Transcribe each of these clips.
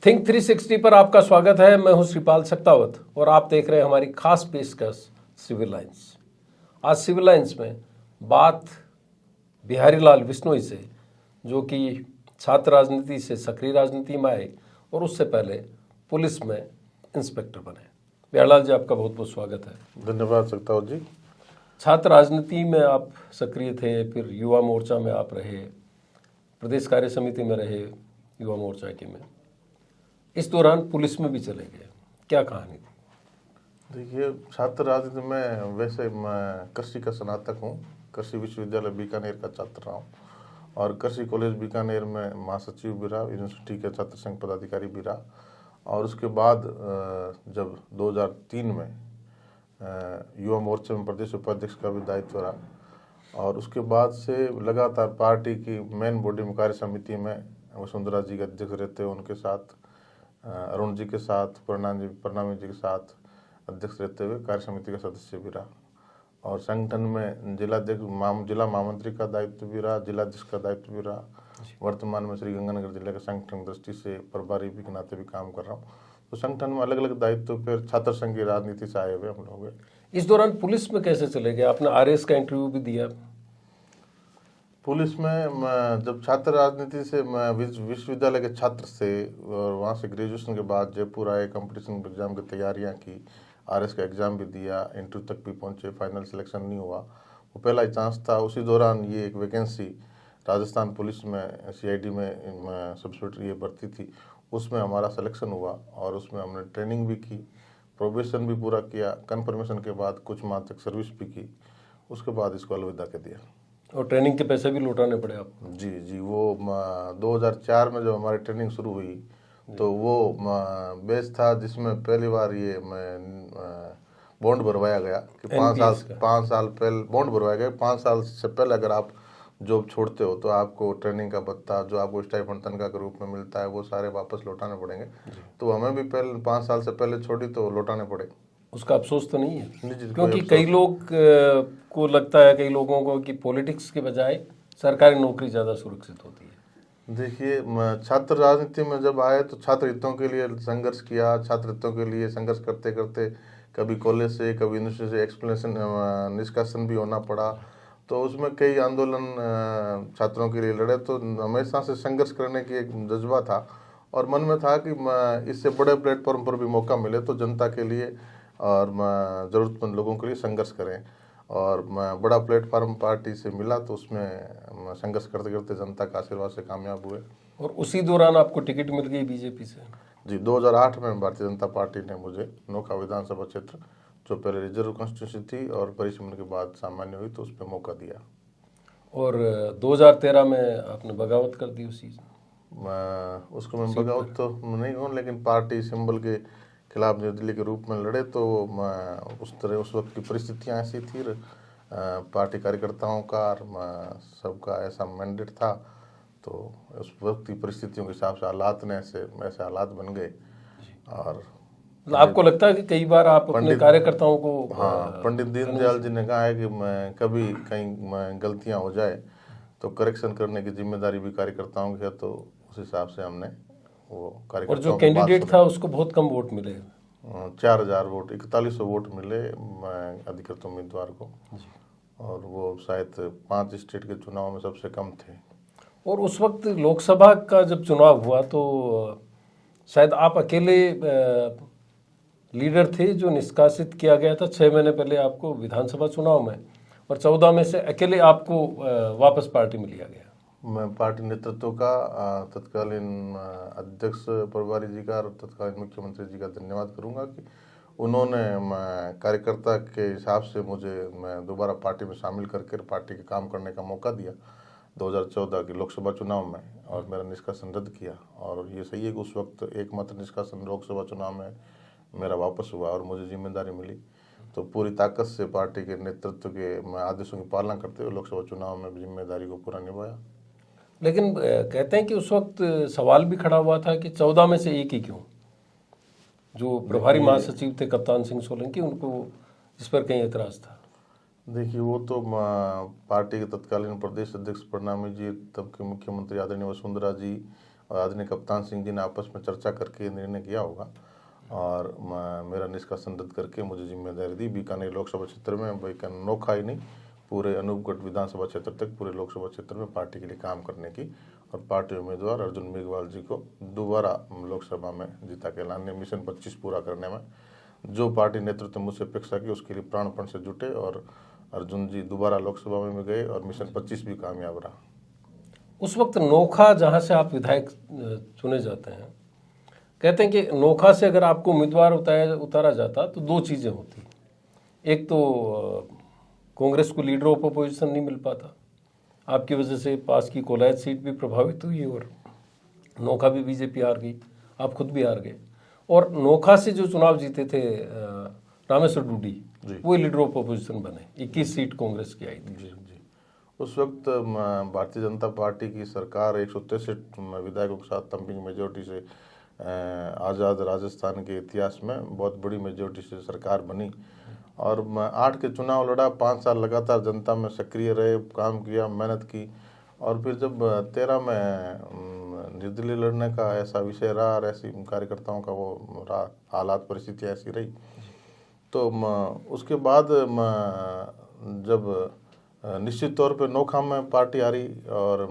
Think 360 पर आपका स्वागत है। मैं हूं श्रीपाल सक्तावत और आप देख रहे हैं हमारी खास पेशकश सिविल लाइंस। आज सिविल लाइंस में बात बिहारी लाल बिश्नोई से, जो कि छात्र राजनीति से सक्रिय राजनीति में आए और उससे पहले पुलिस में इंस्पेक्टर बने। बिहारी लाल जी, आपका बहुत बहुत स्वागत है। धन्यवाद सक्तावत जी। छात्र राजनीति में आप सक्रिय थे, फिर युवा मोर्चा में आप रहे, प्रदेश कार्य समिति में रहे युवा मोर्चा के में, इस दौरान पुलिस में भी चले गए। क्या कहानी थी? देखिए, छात्र राजनीति में वैसे मैं कृषि का स्नातक हूँ। कृषि विश्वविद्यालय बीकानेर का छात्र रहा हूँ और कृषि कॉलेज बीकानेर में महासचिव भी रहा, यूनिवर्सिटी के छात्र संघ पदाधिकारी भी रहा। और उसके बाद जब 2003 में युवा मोर्चे में प्रदेश उपाध्यक्ष का भी दायित्व रहा और उसके बाद से लगातार पार्टी की मेन बॉडी में कार्य समिति में वसुंधरा जी के अध्यक्ष रहते हुए उनके साथ, अरुण जी के साथ, प्रणामी जी के साथ अध्यक्ष रहते हुए कार्य समिति का सदस्य भी रहा और संगठन में जिला महामंत्री का दायित्व भी रहा, जिलाध्यक्ष का दायित्व भी रहा। वर्तमान में श्री गंगानगर जिले के संगठन दृष्टि से प्रभारी भी के नाते भी काम कर रहा हूँ। तो संगठन में अलग अलग दायित्व, फिर छात्र संघ की राजनीति से आए हुए हम लोग। इस दौरान पुलिस में कैसे चले गए? आपने आरएस का इंटरव्यू भी दिया। पुलिस में जब छात्र राजनीति से मैं विश्वविद्यालय के छात्र से और वहाँ से ग्रेजुएशन के बाद जयपुर आए, कंपटीशन एग्जाम की तैयारियाँ की, आरएस का एग्ज़ाम भी दिया, इंटरव्यू तक भी पहुँचे, फाइनल सिलेक्शन नहीं हुआ। वो पहला ही चांस था। उसी दौरान ये एक वैकेंसी राजस्थान पुलिस में सीआईडी में सब इंस्पेक्टर ये भर्ती थी, उसमें हमारा सिलेक्शन हुआ और उसमें हमने ट्रेनिंग भी की, प्रोबेशन भी पूरा किया, कन्फर्मेशन के बाद कुछ माह तक सर्विस भी की। उसके बाद इसको अलविदा कर दिया। और ट्रेनिंग के पैसे भी लौटाने पड़े आपको? जी, वो 2004 में जब हमारी ट्रेनिंग शुरू हुई तो वो बैच था जिसमें पहली बार ये बॉन्ड भरवाया गया कि 5 साल पहले बॉन्ड भरवाया गया। 5 साल से पहले अगर आप जॉब छोड़ते हो तो आपको ट्रेनिंग का भत्ता जो आपको स्टाइपेंड तनख्वाह के रूप में मिलता है वो सारे वापस लौटाने पड़ेंगे। तो हमें भी पहले 5 साल से पहले छोड़ी तो लौटाने पड़े। उसका अफसोस तो नहीं है? जी, क्योंकि कई लोग को लगता है, कई लोगों को, कि पॉलिटिक्स के बजाय सरकारी नौकरी ज़्यादा सुरक्षित होती है। देखिए, छात्र राजनीति में जब आए तो छात्र हितों के लिए संघर्ष किया। छात्र हितों के लिए संघर्ष करते करते कभी कॉलेज से, कभी यूनिवर्सिटी से एक्सप्लेनेशन निष्कासन भी होना पड़ा। तो उसमें कई आंदोलन छात्रों के लिए लड़े। तो हमेशा से संघर्ष करने की एक जज्बा था और मन में था कि इससे बड़े प्लेटफॉर्म पर भी मौका मिले तो जनता के लिए और ज़रूरतमंद लोगों के लिए संघर्ष करें। और बड़ा प्लेटफार्म पार्टी से मिला तो उसमें संघर्ष करते करते जनता का आशीर्वाद से कामयाब हुए। और उसी दौरान आपको टिकट मिल गई बीजेपी से? जी, 2008 में भारतीय जनता पार्टी ने मुझे नोखा विधानसभा क्षेत्र, जो पहले रिजर्व कॉन्स्टिट्यूंसी थी और परिसीमन के बाद सामान्य हुई, तो उस पर मौका दिया। और 2013 में आपने बगावत कर दी उसी उसको मैं बगावत तो नहीं हूँ, लेकिन पार्टी सिंबल के खिलाफ निर्दलीय के रूप में लड़े। तो उस वक्त की परिस्थितियाँ ऐसी थी, पार्टी कार्यकर्ताओं का और सबका ऐसा मैंडेट था। तो उस वक्त की परिस्थितियों के हिसाब से हालात ने ऐसे हालात बन गए। और आपको लगता है कि कई बार आप अपने कार्यकर्ताओं को? हाँ, पंडित दीनदयाल जी ने कहा है कि मैं कभी कहीं गलतियाँ हो जाए तो करेक्शन करने की जिम्मेदारी भी कार्यकर्ताओं की है। तो उस हिसाब से हमने वो कार्यकर्ताओं, और जो कैंडिडेट था उसको बहुत कम वोट मिले, 4000 वोट, 4100 वोट मिले अधिकृत उम्मीदवार को। और वो शायद 5 स्टेट के चुनाव में सबसे कम थे। और उस वक्त लोकसभा का जब चुनाव हुआ तो शायद आप अकेले लीडर थे जो निष्कासित किया गया था 6 महीने पहले आपको विधानसभा चुनाव में, और 14 में से अकेले आपको वापस पार्टी में लिया गया। मैं पार्टी नेतृत्व का, तत्कालीन अध्यक्ष प्रभारी जी का और तत्कालीन मुख्यमंत्री जी का धन्यवाद करूंगा कि उन्होंने कार्यकर्ता के हिसाब से मैं दोबारा पार्टी में शामिल करके पार्टी के काम करने का मौका दिया 2014 के लोकसभा चुनाव में, और मेरा निष्कासन रद्द किया। और ये सही है कि उस वक्त एकमात्र निष्कासन लोकसभा चुनाव में मेरा वापस हुआ और मुझे जिम्मेदारी मिली। तो पूरी ताकत से पार्टी के नेतृत्व के आदेशों की पालना करते हुए लोकसभा चुनाव में जिम्मेदारी को पूरा निभाया। लेकिन कहते हैं कि उस वक्त सवाल भी खड़ा हुआ था कि 14 में से एक ही क्यों? जो प्रभारी महासचिव थे कप्तान सिंह सोलंकी, उनको इस पर कहीं एतराज था। देखिए, वो तो पार्टी के तत्कालीन प्रदेश अध्यक्ष प्रणामी जी, तब के मुख्यमंत्री आदरणीय वसुंधरा जी और आदरणीय कप्तान सिंह जी ने आपस में चर्चा करके ये निर्णय किया होगा और मेरा निष्कासन रद्द करके मुझे जिम्मेदारी दी। बीकानेर लोकसभा क्षेत्र में भाई नोखा ही नहीं, पूरे अनूपगढ़ विधानसभा क्षेत्र तक पूरे लोकसभा क्षेत्र में पार्टी के लिए काम करने की और पार्टी उम्मीदवार अर्जुन मेघवाल जी को दोबारा लोकसभा में जीता के लाने, मिशन 25 पूरा करने में जो पार्टी नेतृत्व मुझसे अपेक्षा की उसके लिए प्राणपण से जुटे और अर्जुन जी दोबारा लोकसभा में भी गए और मिशन 25 भी कामयाब रहा। उस वक्त नोखा जहाँ से आप विधायक चुने जाते हैं, कहते हैं कि नोखा से अगर आपको उम्मीदवार उतारा जाता तो दो चीज़ें होती। एक तो कांग्रेस को लीडर ऑफ अपोजिशन नहीं मिल पाता, आपकी वजह से पास की कोलायत सीट भी प्रभावित हुई और नोखा भी बीजेपी हार गई, आप खुद भी हार गए। और नोखा से जो चुनाव जीते थे रामेश्वर डूडी, वो लीडर ऑफ अपोजिशन बने, 21 सीट कांग्रेस की आई थी। जी। उस वक्त भारतीय जनता पार्टी की सरकार 163 विधायकों के साथ तंपिंग मेजोरिटी से आज़ाद राजस्थान के इतिहास में बहुत बड़ी मेजोरिटी से सरकार बनी और 8 के चुनाव लड़ा, 5 साल लगातार जनता में सक्रिय रहे, काम किया, मेहनत की और फिर जब 13 में निर्दलीय लड़ने का ऐसा विषय रहा और ऐसी कार्यकर्ताओं का वो रहा, हालात परिस्थितियाँ ऐसी रही, तो उसके बाद जब निश्चित तौर पे नोखा में पार्टी हारी और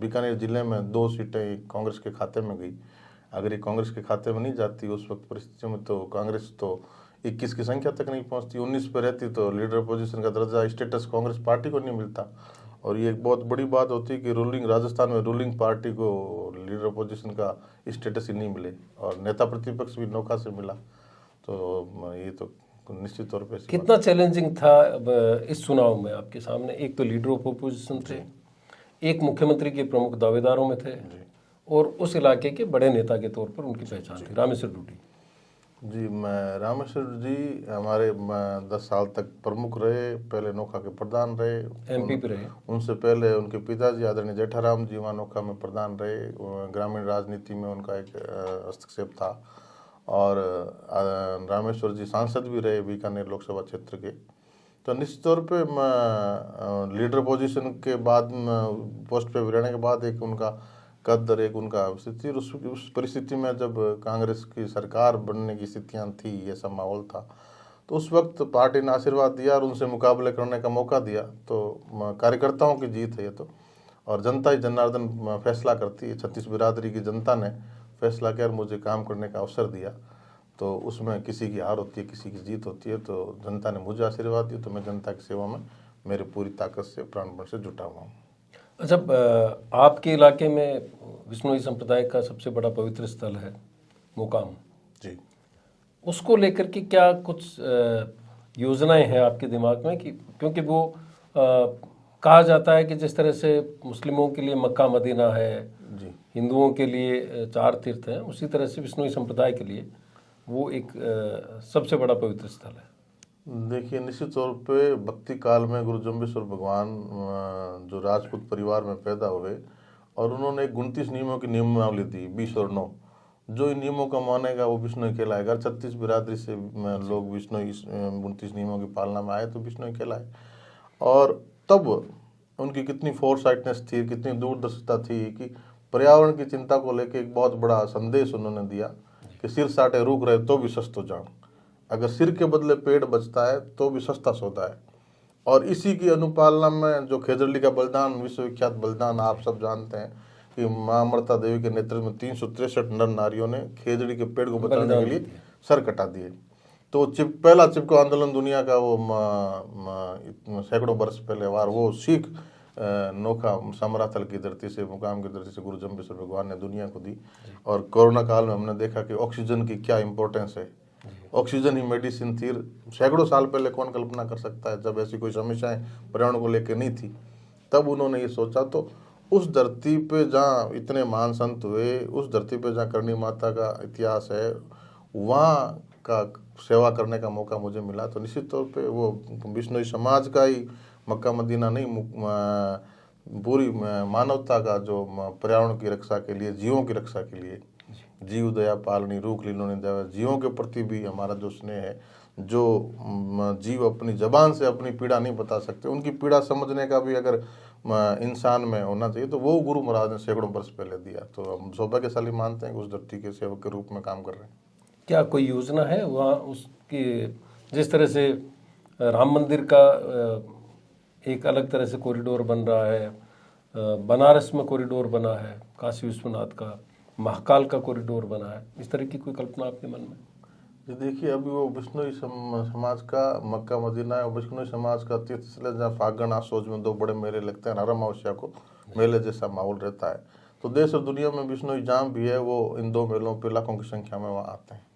बीकानेर जिले में 2 सीटें कांग्रेस के खाते में गई। अगर ये कांग्रेस के खाते में नहीं जाती उस वक्त परिस्थितियों में तो कांग्रेस तो 21 की संख्या तक नहीं पहुंचती, 19 पर रहती तो लीडर पोजीशन का दर्जा स्टेटस कांग्रेस पार्टी को नहीं मिलता। और ये एक बहुत बड़ी बात होती है कि रूलिंग राजस्थान में रूलिंग पार्टी को लीडर पोजीशन का स्टेटस ही नहीं मिले और नेता प्रतिपक्ष भी नोखा से मिला, तो ये तो निश्चित तौर पे कितना चैलेंजिंग था इस चुनाव में आपके सामने। एक तो लीडर ऑफ अपोजिशन थे, एक मुख्यमंत्री के प्रमुख दावेदारों में थे और उस इलाके के बड़े नेता के तौर पर उनकी पहचान थी, रामेश्वर डूडी जी। मैं रामेश्वर जी हमारे 10 साल तक प्रमुख रहे, पहले नोखा के प्रधान रहे, एमपी पे रहे। उनसे पहले उनके पिताजी आदरणीय जेठाराम जी वहाँ नोखा में प्रधान रहे, ग्रामीण राजनीति में उनका एक हस्तक्षेप था और रामेश्वर जी सांसद भी रहे बीकानेर लोकसभा क्षेत्र के। तो निश्चित तौर पे लीडर पोजीशन के बाद पोस्ट पे रहने के बाद एक उनका कद और एक उनका स्थिति, उस परिस्थिति में जब कांग्रेस की सरकार बनने की स्थितियाँ थी, ये सब माहौल था, तो उस वक्त पार्टी ने आशीर्वाद दिया और उनसे मुकाबले करने का मौका दिया। तो कार्यकर्ताओं की जीत है ये तो, और जनता ही जनार्दन फैसला करती है। 36 बिरादरी की जनता ने फैसला किया और मुझे काम करने का अवसर दिया, तो उसमें किसी की हार होती है, किसी की जीत होती है। तो जनता ने मुझे आशीर्वाद दिया, तो मैं जनता की सेवा में मेरे पूरी ताकत से प्राणपण से जुटा हुआ हूँ। अच्छा, आपके इलाके में विष्णुई संप्रदाय का सबसे बड़ा पवित्र स्थल है मुकाम जी, उसको लेकर के क्या कुछ योजनाएं हैं आपके दिमाग में? कि क्योंकि वो कहा जाता है कि जिस तरह से मुस्लिमों के लिए मक्का मदीना है, जी, हिंदुओं के लिए 4 तीर्थ हैं, उसी तरह से विष्णुई संप्रदाय के लिए वो एक सबसे बड़ा पवित्र स्थल है। देखिए, निश्चित तौर पे भक्ति काल में गुरु जम्बेश्वर भगवान जो राजपूत परिवार में पैदा हुए और उन्होंने 29 नियमों की नियमावली दी, 20 और 9, जो इन नियमों का मानेगा वो विष्णु कहलाएगा। 36 बिरादरी से लोग विष्णु 29 नियमों की पालना में आए तो विष्णु कहलाए। और तब उनकी कितनी फोरसाइटनेस थी, कितनी दूरदर्शिता थी कि पर्यावरण की चिंता को लेकर एक बहुत बड़ा संदेश उन्होंने दिया कि सिर साटे रूख रहे तो भी सस्तो जान, अगर सिर के बदले पेड़ बचता है तो भी सस्ता सौदा है। और इसी की अनुपालना में जो खेजड़ली का बलिदान, विश्वविख्यात बलिदान आप सब जानते हैं कि माँ अमृता देवी के नेतृत्व में 363 नर नारियों ने खेजड़ी के पेड़ को बचाने के लिए सर कटा दिए। तो पहला चिपको आंदोलन दुनिया का वो सैकड़ों वर्ष पहले वार, वो सीख नोखा समराथल की धरती से, मुकाम की धरती से गुरु जम्बेश्वर भगवान ने दुनिया को दी। और कोरोना काल में हमने देखा कि ऑक्सीजन की क्या इंपॉर्टेंस है। ऑक्सीजन ही मेडिसिन थी। सैकड़ों साल पहले कौन कल्पना कर सकता है, जब ऐसी कोई समस्याएं पर्यावरण को लेकर नहीं थी, तब उन्होंने ये सोचा। तो उस धरती पे जहाँ इतने महान संत हुए, उस धरती पे जहाँ करणी माता का इतिहास है, वहाँ का सेवा करने का मौका मुझे मिला। तो निश्चित तौर पे वो विष्णुई समाज का ही मक्का मदीना नहीं, पूरी मानवता का जो पर्यावरण की रक्षा के लिए, जीवों की रक्षा के लिए, जीव दया पालनी रूख लीनो ने दया, जीवों के प्रति भी हमारा जो स्नेह है, जो जीव अपनी जबान से अपनी पीड़ा नहीं बता सकते, उनकी पीड़ा समझने का भी अगर इंसान में होना चाहिए तो वो गुरु महाराज ने सैकड़ों वर्ष पहले दिया। तो हम सौभाग्यशाली मानते हैं कि उस धरती के सेवक के रूप में काम कर रहे हैं। क्या कोई योजना है वहाँ उसकी, जिस तरह से राम मंदिर का एक अलग तरह से कॉरिडोर बन रहा है, बनारस में कॉरिडोर बना है, काशी विश्वनाथ का, महाकाल का कॉरिडोर बना है, इस तरह की कोई कल्पना आपके मन में? जी देखिए, अभी वो बिश्नोई समाज का मक्का मदीना है और बिश्नोई समाज का तीर्थ स्थल है, जहाँ फागण आसोज में 2 बड़े मेले लगते हैं, हर अमावस्या को मेले जैसा माहौल रहता है। तो देश और दुनिया में बिश्नोई जहाँ भी है वो इन 2 मेलों पे लाखों की संख्या में वहाँ आते हैं।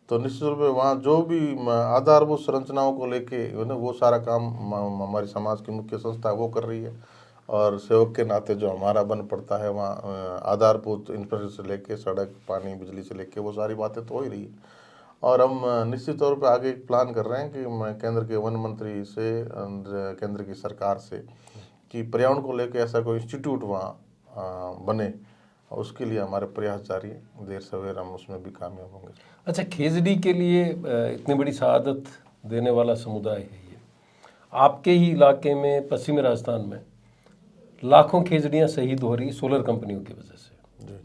तो निश्चित रूप से वहाँ जो भी आधारभूत संरचनाओं को लेके वो सारा काम हमारी समाज की मुख्य संस्था वो कर रही है, और सेवक के नाते जो हमारा बन पड़ता है वहाँ आधारभूत इंफ्रास्ट्रक्चर से लेके सड़क, पानी, बिजली से लेके वो सारी बातें तो हो ही रही है। और हम निश्चित तौर पे आगे एक प्लान कर रहे हैं कि मैं केंद्र के वन मंत्री से, केंद्र की सरकार से, कि पर्यावरण को लेकर ऐसा कोई इंस्टीट्यूट वहाँ बने, उसके लिए हमारे प्रयास जारी है। देर सवेर हम उसमें भी कामयाब होंगे। अच्छा, खेजड़ी के लिए इतनी बड़ी शहादत देने वाला समुदाय है ये। आपके ही इलाके में, पश्चिमी राजस्थान में, लाखों खेजड़ियाँ शहीद हो रही सोलर कंपनियों की वजह से। जी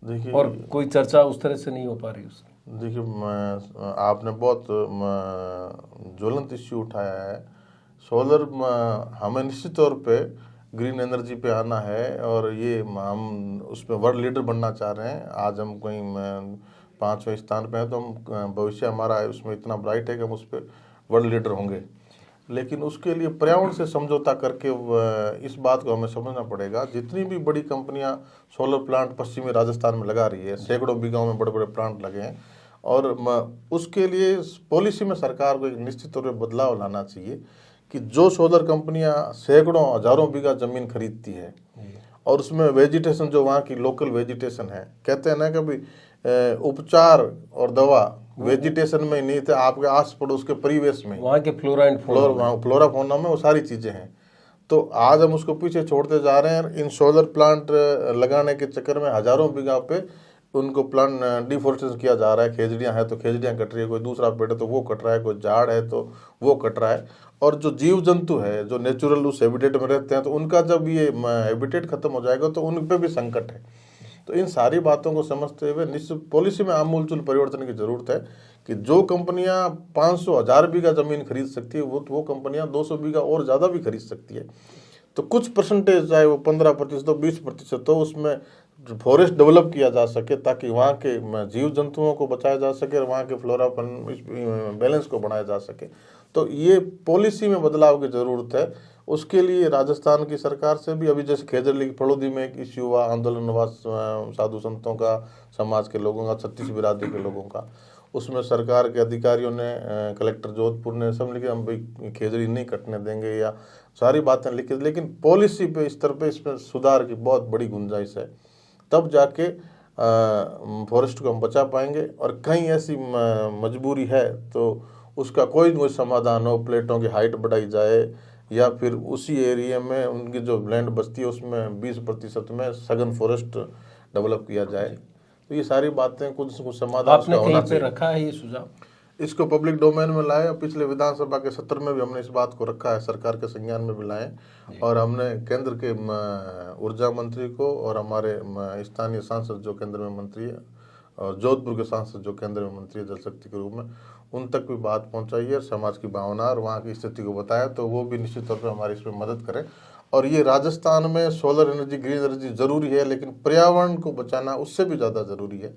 देखिए, और कोई चर्चा उस तरह से नहीं हो पा रही उसकी। देखिए, आपने बहुत ज्वलंत इश्यू उठाया है। सोलर हमें निश्चित तौर पे ग्रीन एनर्जी पे आना है, और ये हम उसमें वर्ल्ड लीडर बनना चाह रहे हैं। आज हम कहीं 5वें स्थान पे हैं, तो हम भविष्य हमारा उसमें इतना ब्राइट है कि हम उस पर वर्ल्ड लीडर होंगे। लेकिन उसके लिए पर्यावरण से समझौता करके इस बात को हमें समझना पड़ेगा। जितनी भी बड़ी कंपनियां सोलर प्लांट पश्चिमी राजस्थान में लगा रही है, सैकड़ों बीघाओं में बड़े बड़े प्लांट लगे हैं, और उसके लिए पॉलिसी में सरकार को एक निश्चित तौर पर बदलाव लाना चाहिए कि जो सोलर कंपनियां सैकड़ों हजारों बीघा जमीन खरीदती है और उसमें वेजिटेशन, जो वहाँ की लोकल वेजिटेशन है, कहते हैं ना कभी उपचार और दवा वेजिटेशन में नहीं थे, आपके आस पड़ोस के परिवेश में, वहाँ के फ्लोरा फौना में वो सारी चीजें हैं। तो आज हम उसको पीछे छोड़ते जा रहे हैं। इन सोलर प्लांट लगाने के चक्कर में हजारों बीघा पे उनको प्लांट डिफोरेस्टेशन किया जा रहा है। खेजड़ियाँ हैं तो खेजड़ियाँ कट रही है, कोई दूसरा पेड़ है तो वो कट रहा है, कोई झाड़ है तो वो कट रहा है। और जो जीव जंतु है जो नेचुरल उस हैबिटेट में रहते हैं, तो उनका जब ये हैबिटेट खत्म हो जाएगा तो उन पे भी संकट है। तो इन सारी बातों को समझते हुए निश्चित पॉलिसी में आमूलचूल परिवर्तन की जरूरत है कि जो कंपनियां 500-1000 बीघा जमीन खरीद सकती है, वो कंपनियां 200 बीघा और ज़्यादा भी खरीद सकती है। तो कुछ परसेंटेज, चाहे वो 15% हो, 20% हो, उसमें फॉरेस्ट डेवलप किया जा सके ताकि वहाँ के जीव जंतुओं को बचाया जा सके और वहाँ के फ्लोरा बैलेंस को बढ़ाया जा सके। तो ये पॉलिसी में बदलाव की ज़रूरत है। उसके लिए राजस्थान की सरकार से भी, अभी जैसे खेजड़ी फड़ोदी में एक इश्यू हुआ, आंदोलन हुआ साधु संतों का, समाज के लोगों का, 36 बिरादरी के लोगों का, उसमें सरकार के अधिकारियों ने, कलेक्टर जोधपुर ने सब लिखे हम भाई खेजड़ी नहीं कटने देंगे, या सारी बातें लिखी। लेकिन पॉलिसी पे स्तर पे इसमें सुधार की बहुत बड़ी गुंजाइश है, तब जाके फॉरेस्ट को हम बचा पाएंगे। और कहीं ऐसी मजबूरी है तो उसका कोई न कोई समाधान हो, प्लेटों की हाइट बढ़ाई जाए, या फिर उसी एरिया में उनकी जो लैंड बचती है उसमें 20% में सघन फॉरेस्ट डेवलप किया जाए। तो ये सारी बातें कुछ समाधान आपने कहीं पे रखा है ये सुझाव? इसको पब्लिक डोमेन में लाए, और पिछले विधानसभा के सत्र में भी हमने इस बात को रखा है, सरकार के संज्ञान में भी लाए। और हमने केंद्र के ऊर्जा मंत्री को और हमारे स्थानीय सांसद जो केंद्र में मंत्री है, और जोधपुर के सांसद जो केंद्र में मंत्री है जल शक्ति के रूप में, उन तक भी बात पहुंचाई है, समाज की भावना और वहाँ की स्थिति को बताया। तो वो भी निश्चित तौर पर हमारी इसमें मदद करें। और ये राजस्थान में सोलर एनर्जी, ग्रीन एनर्जी जरूरी है, लेकिन पर्यावरण को बचाना उससे भी ज़्यादा जरूरी है।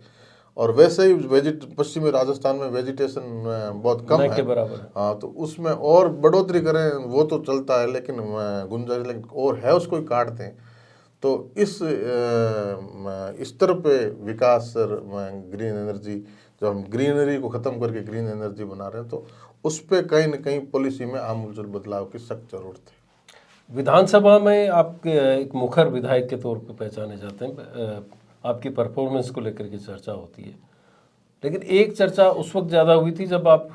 और वैसे ही पश्चिमी राजस्थान में वेजिटेशन बहुत कम है, हाँ, तो उसमें और बढ़ोतरी करें वो तो चलता है, लेकिन गुंजाइश लेकिन और है, उसको ही काट दें। तो इस स्तर पे विकास, ग्रीन एनर्जी, जब हम ग्रीनरी को ख़त्म करके ग्रीन एनर्जी बना रहे हैं, तो उस पर कहीं ना कहीं पॉलिसी में आमूलचूल बदलाव की सख्त जरूरत है। विधानसभा में आप एक मुखर विधायक के तौर पर पहचाने जाते हैं, आपकी परफॉर्मेंस को लेकर के चर्चा होती है। लेकिन एक चर्चा उस वक्त ज़्यादा हुई थी जब आप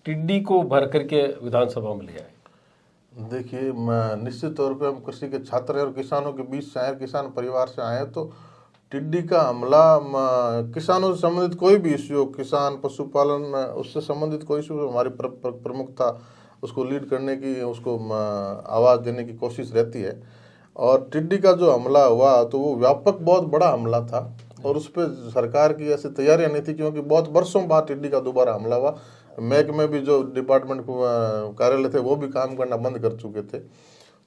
टिड्डी को भर करके विधानसभा में ले आए। देखिए, निश्चित तौर पे हम कृषि के छात्र हैं और किसानों के बीच से आए, किसान परिवार से आए, तो टिड्डी का हमला किसानों से संबंधित कोई भी इश्यू, किसान पशुपालन उससे संबंधित कोई इश्यू हमारी प्रमुखता उसको लीड करने की, उसको आवाज़ देने की कोशिश रहती है। और टिड्डी का जो हमला हुआ तो वो व्यापक बहुत बड़ा हमला था और उस पर सरकार की ऐसी तैयारियां नहीं थी, क्योंकि बहुत वर्षों बाद टिड्डी का दोबारा हमला हुआ। महकमे भी जो डिपार्टमेंट कार्यालय थे वो भी काम करना बंद कर चुके थे।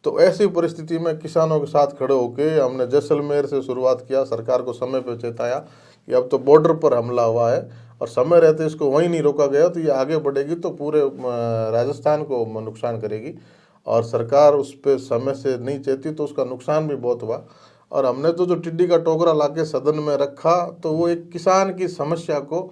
तो ऐसी परिस्थिति में किसानों के साथ खड़े होके हमने जैसलमेर से शुरुआत किया, सरकार को समय पे चेताया कि अब तो बॉर्डर पर हमला हुआ है और समय रहते इसको वहीं नहीं रोका गया तो ये आगे बढ़ेगी तो पूरे राजस्थान को नुकसान करेगी, और सरकार उस पर समय से नहीं चेती तो उसका नुकसान भी बहुत हुआ। और हमने तो जो टिड्डी का टोकरा लाके सदन में रखा तो वो एक किसान की समस्या को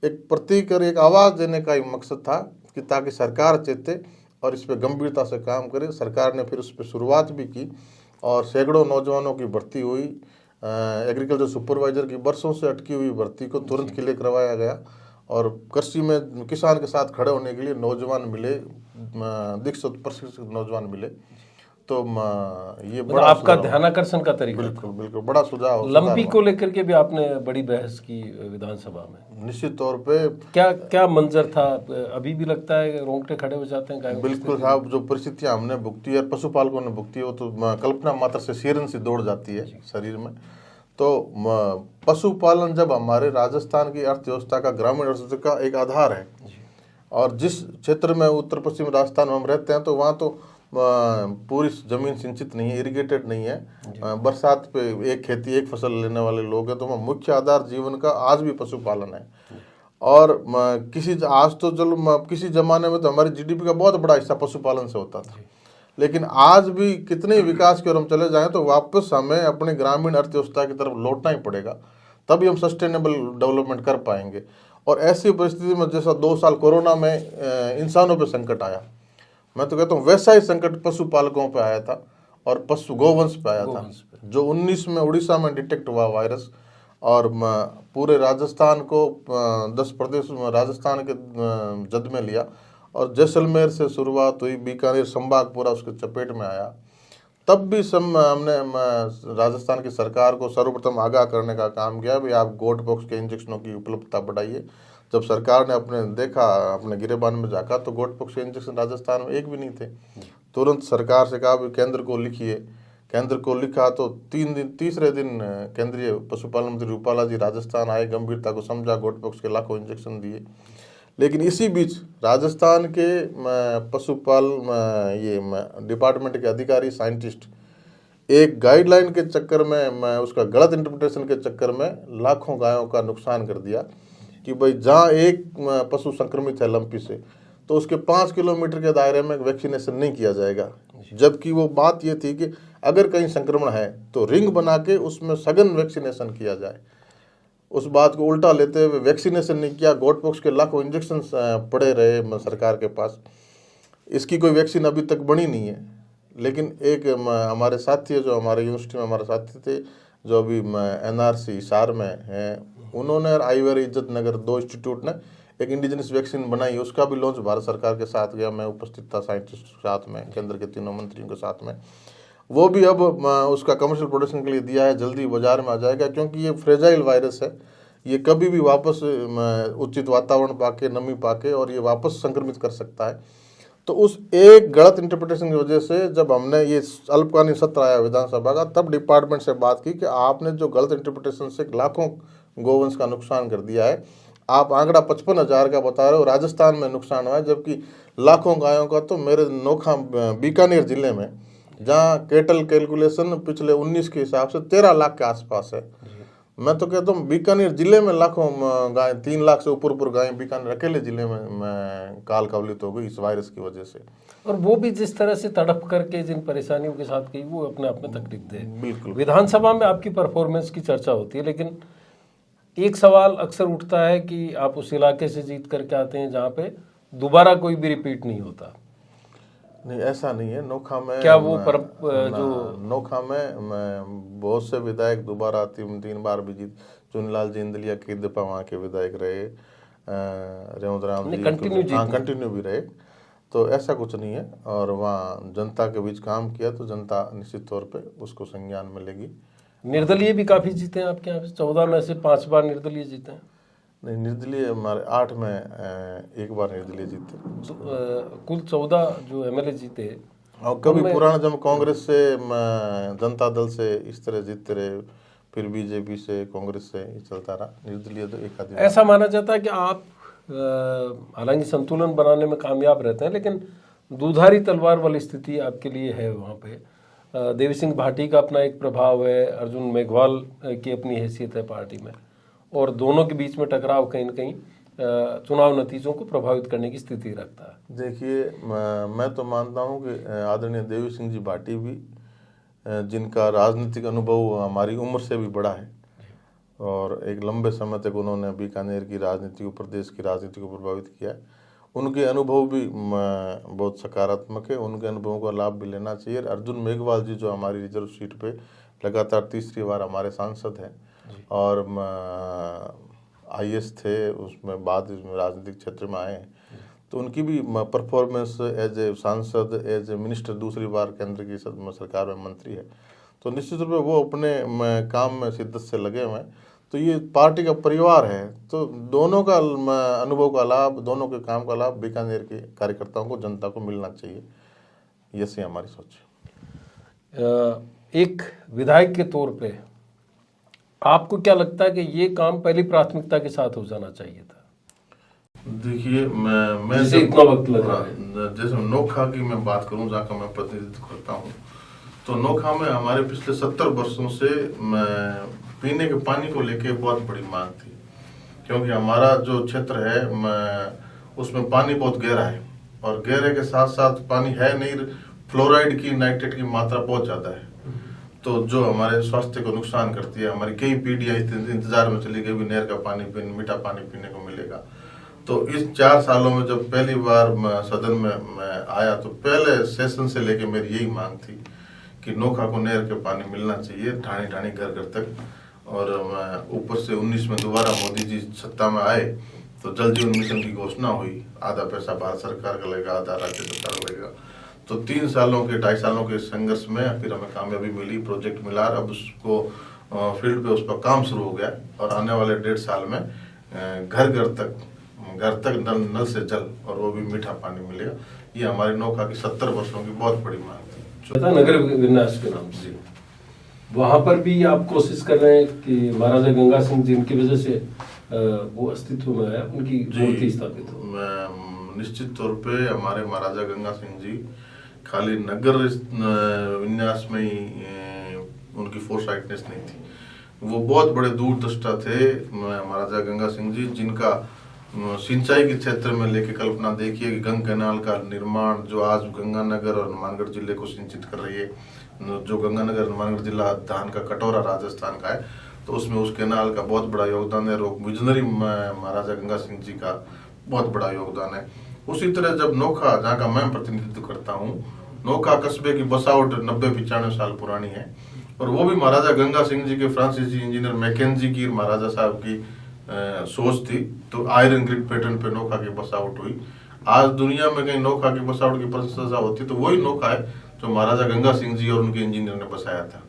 एक प्रतीक और एक आवाज़ देने का ही मकसद था कि ताकि सरकार चेते और इस पर गंभीरता से काम करे। सरकार ने फिर उस पर शुरुआत भी की और सैकड़ों नौजवानों की भर्ती हुई। एग्रीकल्चर सुपरवाइजर की बरसों से अटकी हुई भर्ती को तुरंत क्लियर करवाया गया और कृषि में किसान के साथ खड़े होने के लिए नौजवान मिले, दीक्षित प्रशिक्षित नौजवान मिले। तो ये बड़ा आपका ध्यानाकर्षण का तरीका बिल्कुल बिल्कुल बड़ा सुझाव। लंबी को लेकर के भी आपने बड़ी बहस की विधानसभा में। निश्चित तौर पे क्या मंजर था, अभी भी लगता है रोंगटे खड़े हो जाते हैं? बिल्कुल साहब, जो परिस्थितियां हमने भुगती है, पशुपालकों ने भुगती है, वो तो कल्पना मात्र से सिरन सी दौड़ जाती है शरीर में। तो पशुपालन जब हमारे राजस्थान की अर्थव्यवस्था का, ग्रामीण अर्थव्यवस्था का एक आधार है, और जिस क्षेत्र में उत्तर पश्चिम राजस्थान में हम रहते हैं तो वहाँ तो पूरी जमीन सिंचित नहीं है, इरिगेटेड नहीं है, बरसात पे एक खेती एक फसल लेने वाले लोग हैं, तो वहाँ मुख्य आधार जीवन का आज भी पशुपालन है। और किसी जमाने में तो हमारी जीडीपी का बहुत बड़ा हिस्सा पशुपालन से होता था, लेकिन आज भी कितने विकास की ओर हम चले जाएं तो वापस हमें अपने ग्रामीण अर्थव्यवस्था की तरफ लौटना ही पड़ेगा, तभी हम सस्टेनेबल डेवलपमेंट कर पाएंगे। और ऐसी परिस्थिति में जैसा 2 साल कोरोना में इंसानों पे संकट आया, मैं तो कहता हूँ वैसा ही संकट पशुपालकों पे आया था और पशु गोवंश पे आया था, जो 19 में उड़ीसा में डिटेक्ट हुआ वायरस, और पूरे राजस्थान को 10 प्रदेश राजस्थान के जद में लिया और जैसलमेर से शुरुआत हुई, बीकानेर संभाग पूरा उसके चपेट में आया। तब भी हमने राजस्थान की सरकार को सर्वप्रथम आगाह करने का काम किया, भाई आप गोट पॉक्स के इंजेक्शनों की उपलब्धता बढ़ाइए। जब सरकार ने अपने गिरेबान में झाँका तो गोट पॉक्स के इंजेक्शन राजस्थान में एक भी नहीं थे। तुरंत सरकार से कहा केंद्र को लिखिए, केंद्र को लिखा तो तीसरे दिन केंद्रीय पशुपालन मंत्री रूपाला जी राजस्थान आए, गंभीरता को समझा, गोट पॉक्स के लाखों इंजेक्शन दिए। लेकिन इसी बीच राजस्थान के पशुपाल डिपार्टमेंट के अधिकारी साइंटिस्ट एक गाइडलाइन के चक्कर में, उसका गलत इंटरप्रिटेशन के चक्कर में लाखों गायों का नुकसान कर दिया कि भाई जहाँ एक पशु संक्रमित है लंपी से तो उसके 5 किलोमीटर के दायरे में वैक्सीनेशन नहीं किया जाएगा, जबकि वो बात ये थी कि अगर कहीं संक्रमण है तो रिंग बना के उसमें सघन वैक्सीनेशन किया जाए। उस बात को उल्टा लेते हुए वैक्सीनेशन नहीं किया, गोट पॉक्स के लाखों इंजेक्शन पड़े रहे सरकार के पास। इसकी कोई वैक्सीन अभी तक बनी नहीं है। लेकिन एक हमारे साथी है, जो हमारे यूनिवर्सिटी में हमारे साथी थे, जो अभी NRC हिसार में हैं, उन्होंने और आईवेर इज्जत नगर 2 इंस्टीट्यूट ने एक इंडिजिनस वैक्सीन बनाई, उसका भी लॉन्च भारत सरकार के साथ गया। मैं उपस्थित था साइंटिस्ट के साथ में, केंद्र के 3 मंत्रियों के साथ में। वो भी अब उसका कमर्शियल प्रोडक्शन के लिए दिया है, जल्दी बाजार में आ जाएगा, क्योंकि ये फ्रेजाइल वायरस है, ये कभी भी वापस उचित वातावरण पाके, नमी पाके और ये वापस संक्रमित कर सकता है। तो उस एक गलत इंटरप्रिटेशन की वजह से जब हमने ये अल्पकालीन सत्र आया विधानसभा का, तब डिपार्टमेंट से बात की कि आपने जो गलत इंटरप्रिटेशन से लाखों गोवंश का नुकसान कर दिया है, आप आंकड़ा 55,000 का बता रहे हो, राजस्थान में नुकसान हुआ है, जबकि लाखों गायों का तो मेरे नोखा बीकानेर जिले में, जहाँ केटल कैलकुलेशन पिछले 19 के हिसाब से 13 लाख के आसपास है। मैं तो कहता हूँ बीकानेर जिले में लाखों गाय, 3 लाख से ऊपर गायें बीकानेर अकेले जिले में काल कवलित हो गई इस वायरस की वजह से। और वो भी जिस तरह से तड़प करके जिन परेशानियों के साथ गई, वो अपने आप में तकलीफ दे। बिल्कुल। विधानसभा में आपकी परफॉर्मेंस की चर्चा होती है, लेकिन एक सवाल अक्सर उठता है कि आप उस इलाके से जीत करके आते हैं जहाँ पे दोबारा कोई भी रिपीट नहीं होता। नहीं, ऐसा नहीं है। नोखा में क्या वो नोखा में बहुत से विधायक दोबारा 3 बार भी जीत, चुनीलाल जी इंदलिया की दफा वहाँ के विधायक रहे, रेवंत राम जी कंटिन्यू भी रहे, तो ऐसा कुछ नहीं है। और वहाँ जनता के बीच काम किया तो जनता निश्चित तौर पे उसको संज्ञान में लेगी। निर्दलीय भी काफी जीते हैं आपके यहाँ पे, 14 में से 5 बार निर्दलीय जीते हैं। नहीं, निर्दलीय हमारे 8 में एक बार निर्दलीय जीते। कुल 14 जो एमएलए जीते, और कभी पुराना जब कांग्रेस से, जनता दल से इस तरह जीतते रहे, फिर बीजेपी से, कांग्रेस से, ये चलता रहा। निर्दलीय तो एक आदमी। ऐसा माना जाता है कि आप हालांकि संतुलन बनाने में कामयाब रहते हैं, लेकिन दुधारी तलवार वाली स्थिति आपके लिए है वहाँ पे। देवी सिंह भाटी का अपना एक प्रभाव है, अर्जुन मेघवाल की अपनी हैसियत है पार्टी में, और दोनों के बीच में टकराव कहीं न कहीं चुनाव नतीजों को प्रभावित करने की स्थिति रखता है। देखिए, मैं तो मानता हूँ कि आदरणीय देवी सिंह जी भाटी भी, जिनका राजनीतिक अनुभव हमारी उम्र से भी बड़ा है और एक लंबे समय तक उन्होंने बीकानेर की राजनीति को, प्रदेश की राजनीति को प्रभावित किया है, उनके अनुभव भी बहुत सकारात्मक है। उनके अनुभवों का लाभ भी लेना चाहिए। अर्जुन मेघवाल जी जो हमारी रिजर्व सीट पे लगातार तीसरी बार हमारे सांसद हैं और IAS थे, उसमें बाद में राजनीतिक क्षेत्र में आए हैं, तो उनकी भी परफॉर्मेंस एज ए सांसद, एज ए मिनिस्टर, दूसरी बार केंद्र की सरकार में मंत्री है, तो निश्चित रूप से वो अपने काम में शिद्दत से लगे हुए हैं। तो ये पार्टी का परिवार है, तो दोनों का अनुभव का लाभ, दोनों के काम का लाभ बीकानेर के कार्यकर्ताओं को, जनता को मिलना चाहिए। ये सी हमारी सोच है। एक विधायक के तौर पे आपको क्या लगता है कि ये काम पहली प्राथमिकता के साथ हो जाना चाहिए था? देखिए, मैं जैसे इतना वक्त लग रहा है, जैसे नोखा की मैं बात करूं, जहाँ का मैं प्रतिनिधित्व करता हूं, तो नोखा में हमारे पिछले 70 वर्षों से पीने के पानी को लेके बहुत बड़ी मांग थी, क्योंकि हमारा जो क्षेत्र है उसमें पानी बहुत गहरा है और गहरे के साथ साथ पानी है नहीं, फ्लोराइड की, नाइट्रेट की मात्रा बहुत ज़्यादा है, तो जो हमारे स्वास्थ्य को नुकसान करती है। हमारी कई पीढ़ियाँ इंतजार में चली गई भी नहर का पानी, मीठा पानी पीने को मिलेगा। तो इस 4 सालों में जब पहली बार सदन में मैं आया, तो पहले सेशन से लेके मेरी यही मांग थी कि नोखा को नहर के पानी मिलना चाहिए, ढाणी ढाणी घर घर तक। और ऊपर से 19 में दोबारा मोदी जी सत्ता में आए तो जल जीवन मिशन की घोषणा हुई, आधा पैसा भारत सरकार का लगेगा, आधा राज्य सरकार का लगेगा। तो 3 सालों के, 2.5 सालों के संघर्ष में फिर हमें कामयाबी मिली, प्रोजेक्ट मिला, अब उसको फील्ड पे उस पर काम शुरू हो गया और आने वाले 1.5 साल में घर तक नल से जल, और वो भी मीठा पानी मिलेगा। ये हमारी नोखा की 70 वर्षों की बहुत बड़ी मांग थी। नगर विन्यास के नाम से वहां पर भी आप कोशिश कर रहे हैं कि महाराजा गंगा सिंह जी, उनकी वजह से वो अस्तित्व में आया, उनकी मूर्ति स्थापित हो। निश्चित तौर पे हमारे महाराजा गंगा सिंह जी खाली नगर विन्यास में ही उनकी फोरसाइटनेस नहीं थी, वो बहुत बड़े दूरदृष्टा थे महाराजा गंगा सिंह जी, जिनका सिंचाई के क्षेत्र में लेके कल्पना देखिए कि गंगा कैनाल का निर्माण जो आज गंगानगर और हनुमानगढ़ जिले को सिंचित कर रही है, जो गंगानगर हनुमानगढ़ जिला धान का कटोरा राजस्थान का है, तो उसमें उस कैनाल का बहुत बड़ा योगदान है। विजनरी महाराजा गंगा सिंह जी का बहुत बड़ा योगदान है। उसी तरह जब नोखा, जहाँ का मैं प्रतिनिधित्व करता हूँ, नोखा कस्बे की बसावट 90-95 साल पुरानी है, और वो भी महाराजा गंगा सिंह जी के फ्रांसीसी इंजीनियर मैकेंजी की, महाराजा साहब की सोच थी। तो आयरन ग्रिड पैटर्न पे नोखा की बसावट हुई। आज दुनिया में कहीं नोखा की बसावट की प्रशंसा होती तो वही नोखा है जो महाराजा गंगा सिंह जी और उनके इंजीनियर ने बसाया था।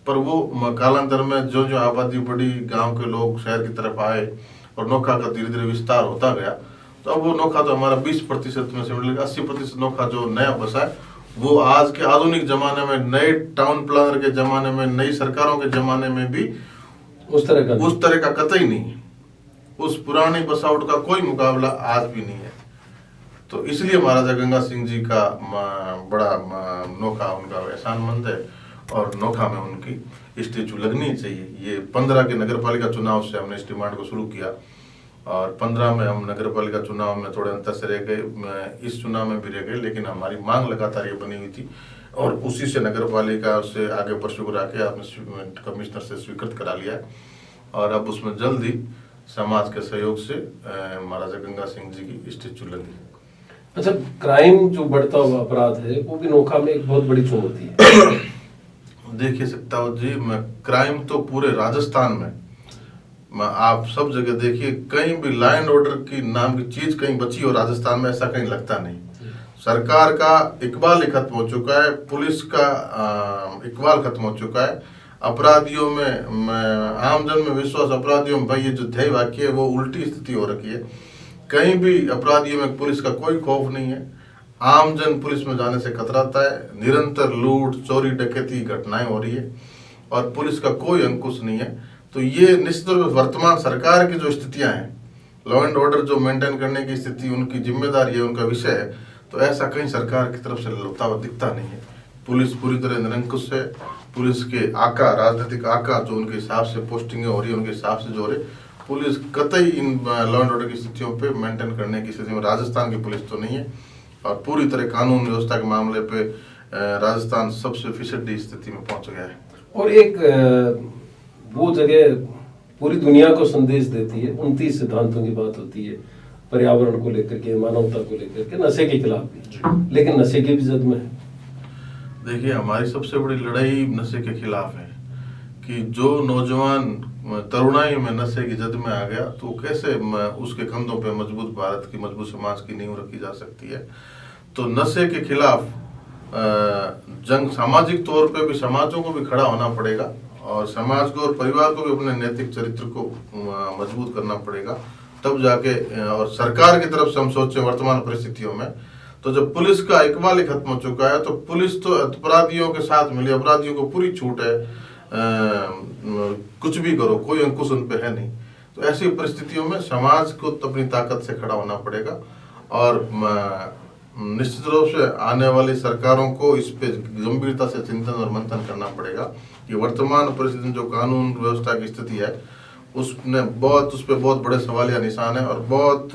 पर वो कालांतर में जो जो आबादी बढ़ी, गांव के लोग शहर की तरफ आए और नोखा का धीरे धीरे विस्तार होता गया, तो अब वो नोखा तो हमारा 20% में से मिल गया। 80% नोखा जो नया बसा है वो आज के आधुनिक जमाने में, नए टाउन प्लानर के जमाने में, नई सरकारों के जमाने में भी उस तरह का कतई नहीं है। उस पुरानी बसावट का कोई मुकाबला आज भी नहीं है। तो इसलिए महाराजा गंगा सिंह जी का बड़ा नोखा उनका एहसानमंद है और नोखा में उनकी स्टेचू लगनी चाहिए। ये 15 के नगर पालिका चुनाव से हमने इस डिमांड को शुरू किया और 15 में हम नगर पालिका चुनाव में थोड़े अंतर से रह गए, इस चुनाव में भी रह गए, लेकिन हमारी मांग लगातार ये बनी हुई थी और उसी से नगर पालिका से आगे परसू करा के आपने कमिश्नर से स्वीकृत करा लिया है और अब उसमें जल्द ही समाज के सहयोग से महाराजा गंगा सिंह जी की स्टेचू लगी। अच्छा, क्राइम जो बढ़ता हुआ अपराध है वो भी नोखा में एक बहुत बड़ी चुनौती है। देखिए सत्तावत जी, क्राइम तो पूरे राजस्थान में आप सब जगह देखिए, कहीं भी लॉ एंड ऑर्डर की नाम की चीज कहीं बची हो राजस्थान में, ऐसा कहीं लगता नहीं। सरकार का इकबाल ही खत्म हो चुका है, पुलिस का इकबाल खत्म हो चुका है। अपराधियों में आमजन में विश्वास, अपराधियों में भाई ये जो ध्येय वाक्य है वो उल्टी स्थिति हो रखी है। कहीं भी अपराधियों में पुलिस का कोई खौफ नहीं है। आमजन पुलिस में जाने से कतराता है। निरंतर लूट, चोरी, डकैती घटनाएं हो रही है और पुलिस का कोई अंकुश नहीं है। तो ये निश्चित रूप से वर्तमान सरकार की जो स्थितियां हैं, लॉ एंड ऑर्डर जो मेंटेन करने की स्थिति उनकी जिम्मेदारी है, उनका विषय है, तो ऐसा कहीं सरकार की तरफ से होता हुआ दिखता नहीं है। पुलिस पूरी तरह निरंकुश है। पुलिस के आका, राजनीतिक आका जो उनके हिसाब से पोस्टिंगें हो रही है, उनके हिसाब से जो हो रही, पुलिस कतई इन लॉ एंड ऑर्डर की स्थितियों पे मेंटेन करने की स्थिति में राजस्थान की पुलिस तो नहीं है। और पूरी तरह कानून व्यवस्था के मामले पे राजस्थान सबसे फिसड्डी स्थिति में पहुंच गया है। और एक वो जगह पूरी दुनिया को संदेश देती है, 29 सिद्धांतों की बात होती है, पर्यावरण को लेकर के, मानवता को लेकर के, नशे के खिलाफ भी, लेकिन नशे की भी जद में है। देखिए, हमारी सबसे बड़ी लड़ाई नशे के खिलाफ है कि जो नौजवान तरुणाई में नशे की जद में आ गया तो कैसे उसके कंधों पे मजबूत भारत की, मजबूत समाज की नींव रखी जा सकती है। तो नशे के खिलाफ जंग सामाजिक तौर पे भी समाजों को भी खड़ा होना पड़ेगा और समाज को और परिवार को भी अपने नैतिक चरित्र को मजबूत करना पड़ेगा, तब जाके। और सरकार की तरफ से हम सोचे वर्तमान परिस्थितियों में तो जब पुलिस का इकबाल ही खत्म हो चुका है, तो पुलिस तो अपराधियों के साथ मिली, अपराधियों को पूरी छूट है, कुछ भी करो, कोई अंकुश उन पे है नहीं। तो ऐसी परिस्थितियों में समाज को तो अपनी ताकत से खड़ा होना पड़ेगा और निश्चित रूप से आने वाली सरकारों को इस पे गंभीरता से चिंतन और मंथन करना पड़ेगा कि वर्तमान परिस्थिति में जो कानून व्यवस्था की स्थिति है उस पे बहुत बड़े सवालिया निशान है और बहुत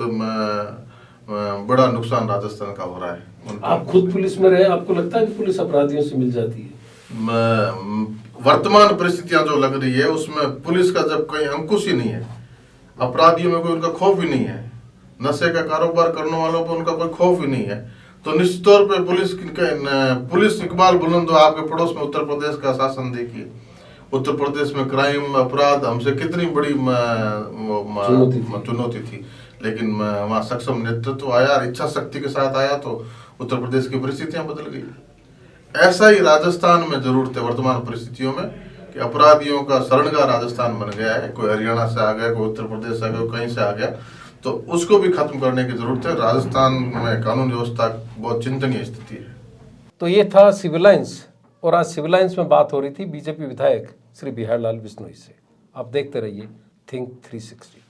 बड़ा नुकसान राजस्थान का हो रहा है। आप खुद पुलिस में रहे, आपको लगता है कि पुलिस अपराधियों से मिल जाती है? वर्तमान परिस्थितियां जो लग रही है उसमें पुलिस का जब कहीं अंकुश ही नहीं है, अपराधियों में कोई उनका खौफ ही नहीं है, नशे का कारोबार करने वालों पर उनका कोई खौफ ही नहीं है, तो निश्चित तौर पे पुलिस इकबाल बुलंद। आपके पड़ोस में उत्तर प्रदेश का शासन देखिए, उत्तर प्रदेश में क्राइम, अपराध हमसे कितनी बड़ी चुनौती थी, लेकिन वहाँ सक्षम नेतृत्व आया और इच्छा शक्ति के साथ आया तो उत्तर प्रदेश की परिस्थितियां बदल गई। ऐसा ही राजस्थान में जरूरत है वर्तमान परिस्थितियों में कि अपराधियों का शरणगाह राजस्थान बन गया है। कोई हरियाणा से आ गया, कोई उत्तर प्रदेश से आ गया, कहीं से आ गया, तो उसको भी खत्म करने की जरूरत है। राजस्थान में कानून व्यवस्था बहुत चिंतनीय स्थिति है। तो ये था सिविल लाइन्स, और आज सिविल लाइन्स में बात हो रही थी बीजेपी विधायक श्री बिहारीलाल विश्नोई से। आप देखते रहिए थिंक 360।